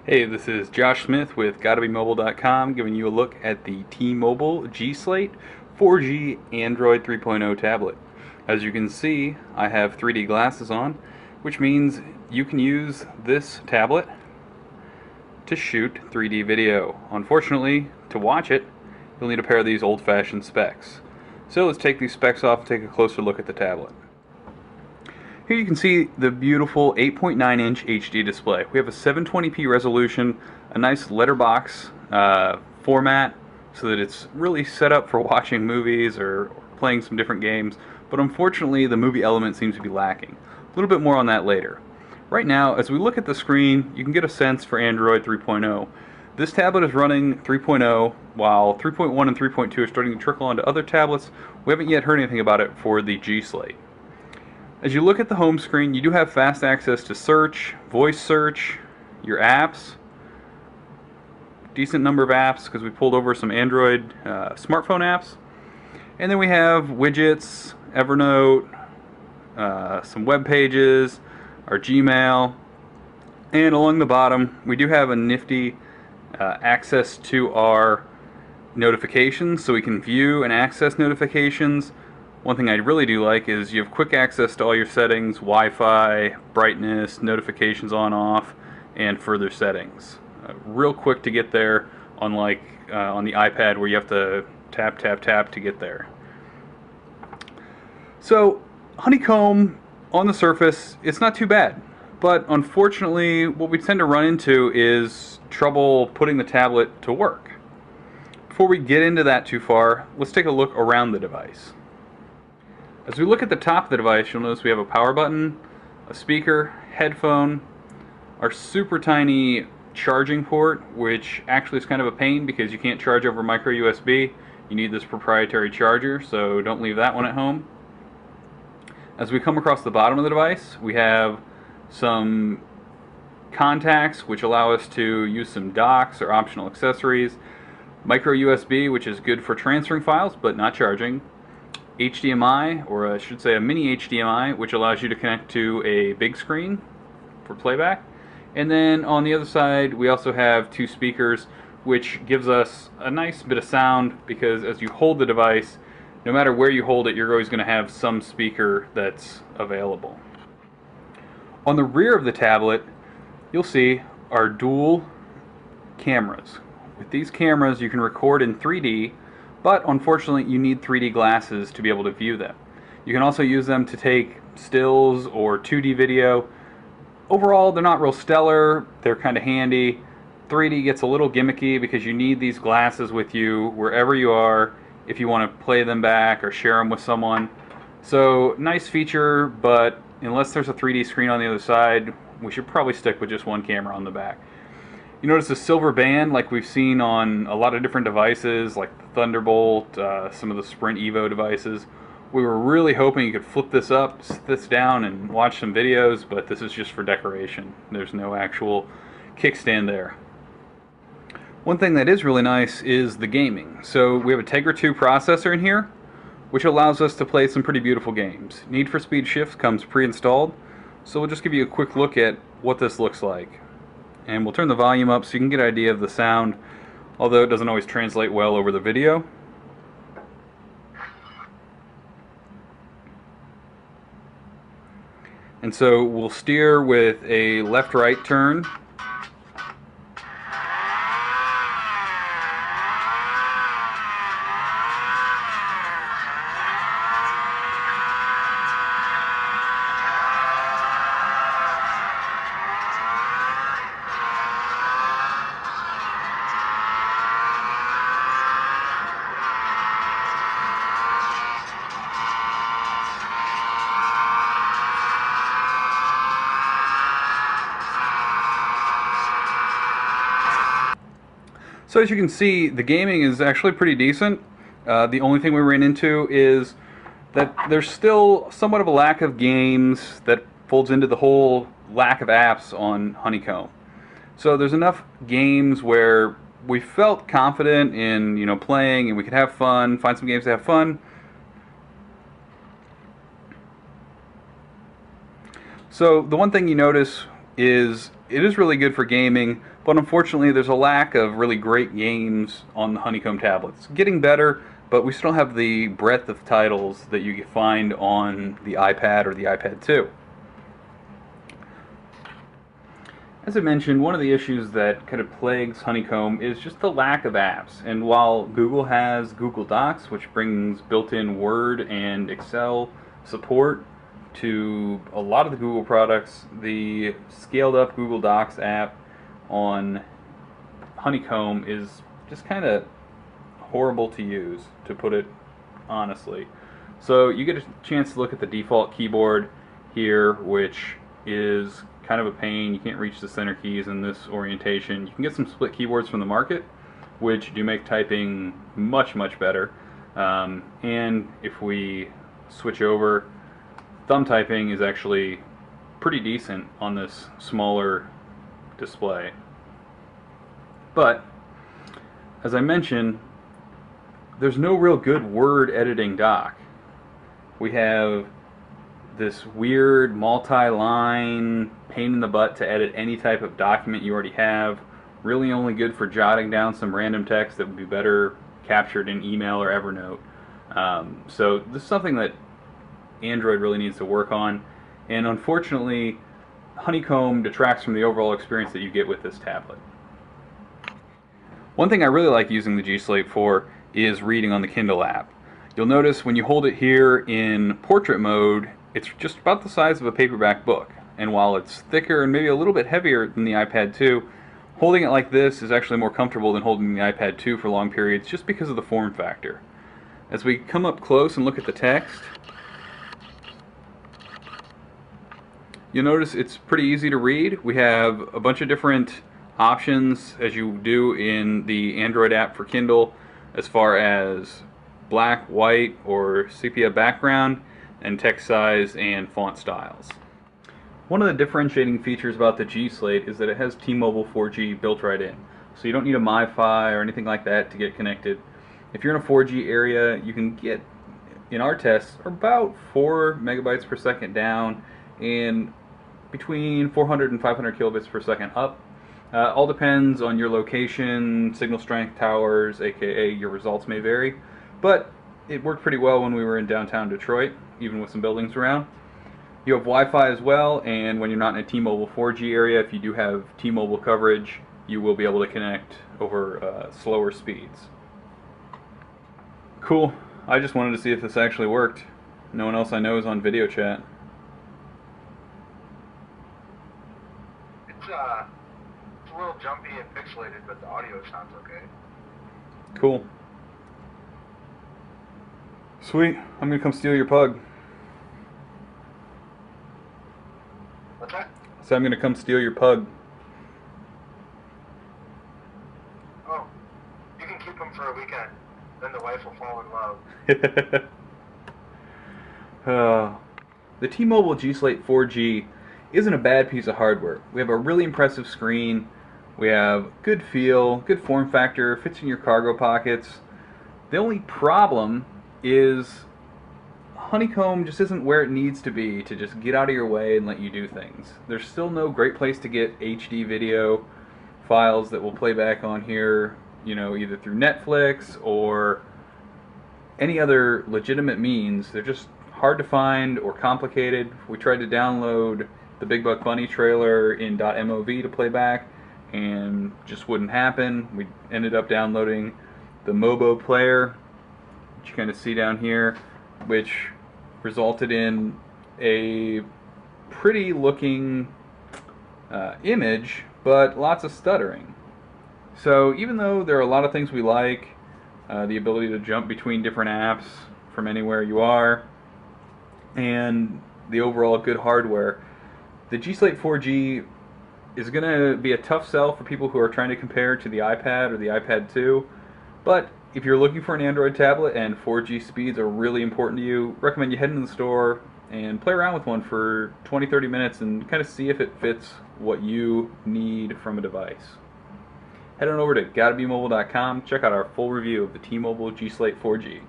Hey, this is Josh Smith with GottaBeMobile.com giving you a look at the T-Mobile G Slate 4G Android 3.0 tablet. As you can see, I have 3D glasses on, which means you can use this tablet to shoot 3D video. Unfortunately, to watch it, you'll need a pair of these old-fashioned specs. So let's take these specs off and take a closer look at the tablet. Here you can see the beautiful 8.9-inch HD display. We have a 720p resolution, a nice letterbox format so that it's really set up for watching movies or playing some different games, but unfortunately the movie element seems to be lacking. A little bit more on that later. Right now, as we look at the screen, you can get a sense for Android 3.0. This tablet is running 3.0, while 3.1 and 3.2 are starting to trickle onto other tablets. We haven't yet heard anything about it for the G Slate. As you look at the home screen, you do have fast access to search, voice search, your apps, decent number of apps because we pulled over some Android smartphone apps, and then we have widgets, Evernote, some web pages, our Gmail, and along the bottom we do have a nifty access to our notifications, so we can view and access notifications. One thing I really do like is you have quick access to all your settings, Wi-Fi, brightness, notifications on, off, and further settings. Real quick to get there, unlike on the iPad where you have to tap, tap, tap to get there. So, Honeycomb on the surface, it's not too bad. But unfortunately, what we tend to run into is trouble putting the tablet to work. Before we get into that too far, let's take a look around the device. As we look at the top of the device, you'll notice we have a power button, a speaker, headphone, our super tiny charging port, which actually is kind of a pain because you can't charge over micro USB. You need this proprietary charger, so don't leave that one at home. As we come across the bottom of the device, we have some contacts which allow us to use some docks or optional accessories, micro USB, which is good for transferring files but not charging, HDMI, or I should say a mini HDMI, which allows you to connect to a big screen for playback. And then on the other side we also have two speakers, which gives us a nice bit of sound because as you hold the device, no matter where you hold it, you're always going to have some speaker that's available. On the rear of the tablet, you'll see our dual cameras. With these cameras you can record in 3D, but unfortunately you need 3D glasses to be able to view them. You can also use them to take stills or 2D video. Overall, they're not real stellar, they're kind of handy. 3D gets a little gimmicky because you need these glasses with you wherever you are if you want to play them back or share them with someone. So, nice feature, but unless there's a 3D screen on the other side, we should probably stick with just one camera on the back. You notice a silver band like we've seen on a lot of different devices like the Thunderbolt, some of the Sprint Evo devices. We were really hoping you could flip this up, sit this down and watch some videos, but this is just for decoration. There's no actual kickstand there. One thing that is really nice is the gaming. So we have a Tegra 2 processor in here, which allows us to play some pretty beautiful games. Need for Speed Shift comes pre-installed, so we'll just give you a quick look at what this looks like. And we'll turn the volume up so you can get an idea of the sound, although it doesn't always translate well over the video. And so we'll steer with a left-right turn. So as you can see, the gaming is actually pretty decent. The only thing we ran into is that there's still somewhat of a lack of games that folds into the whole lack of apps on Honeycomb. So there's enough games where we felt confident in playing and we could have fun, find some games to have fun. So the one thing you notice is it is really good for gaming, but unfortunately there's a lack of really great games on the Honeycomb tablets. Getting better, but we still have the breadth of titles that you can find on the iPad or the iPad 2. As I mentioned, one of the issues that kind of plagues Honeycomb is just the lack of apps. And while Google has Google Docs, which brings built-in Word and Excel support to a lot of the Google products, the scaled-up Google Docs app on Honeycomb is just kind of horrible to use, to put it honestly. So you get a chance to look at the default keyboard here, which is kind of a pain. You can't reach the center keys in this orientation. You can get some split keyboards from the market, which do make typing much, much better. And if we switch over, thumb typing is actually pretty decent on this smaller display. But, as I mentioned, there's no real good word editing dock. We have this weird multi-line pain in the butt to edit any type of document you already have. Really only good for jotting down some random text that would be better captured in email or Evernote. So this is something that Android really needs to work on, and unfortunately Honeycomb detracts from the overall experience that you get with this tablet. One thing I really like using the G Slate for is reading on the Kindle app. You'll notice when you hold it here in portrait mode, it's just about the size of a paperback book. And while it's thicker and maybe a little bit heavier than the iPad 2, holding it like this is actually more comfortable than holding the iPad 2 for long periods just because of the form factor. As we come up close and look at the text, you'll notice it's pretty easy to read. We have a bunch of different options, as you do in the Android app for Kindle, as far as black, white, or sepia background, and text size and font styles. One of the differentiating features about the G Slate is that it has T-Mobile 4G built right in. So you don't need a MiFi or anything like that to get connected. If you're in a 4G area, you can get, in our tests, about 4 megabytes per second down and between 400 and 500 kilobits per second up. All depends on your location, signal strength, towers, aka your results may vary. But it worked pretty well when we were in downtown Detroit, even with some buildings around. You have Wi-Fi as well, and when you're not in a T-Mobile 4G area, if you do have T-Mobile coverage, you will be able to connect over slower speeds. Cool. I just wanted to see if this actually worked. No one else I know is on video chat. It's a little jumpy and pixelated, but the audio sounds okay. Cool. Sweet. I'm gonna come steal your pug. What's that? So I'm gonna come steal your pug. Oh, you can keep him for a weekend. Then the wife will fall in love. The T-Mobile G Slate 4G isn't a bad piece of hardware. We have a really impressive screen. We have good feel, good form factor, fits in your cargo pockets. The only problem is Honeycomb just isn't where it needs to be to just get out of your way and let you do things. There's still no great place to get HD video files that will play back on here, you know, either through Netflix or any other legitimate means. They're just hard to find or complicated. We tried to download the Big Buck Bunny trailer in .mov to play back and just wouldn't happen. We ended up downloading the Mobo player, which you kind of see down here, which resulted in a pretty looking image, but lots of stuttering. So even though there are a lot of things we like, the ability to jump between different apps from anywhere you are, and the overall good hardware, the G Slate 4G is going to be a tough sell for people who are trying to compare to the iPad or the iPad 2, but if you're looking for an Android tablet and 4G speeds are really important to you, recommend you head into the store and play around with one for 20-30 minutes and kind of see if it fits what you need from a device. Head on over to GottaBeMobile.com, check out our full review of the T-Mobile G Slate 4G.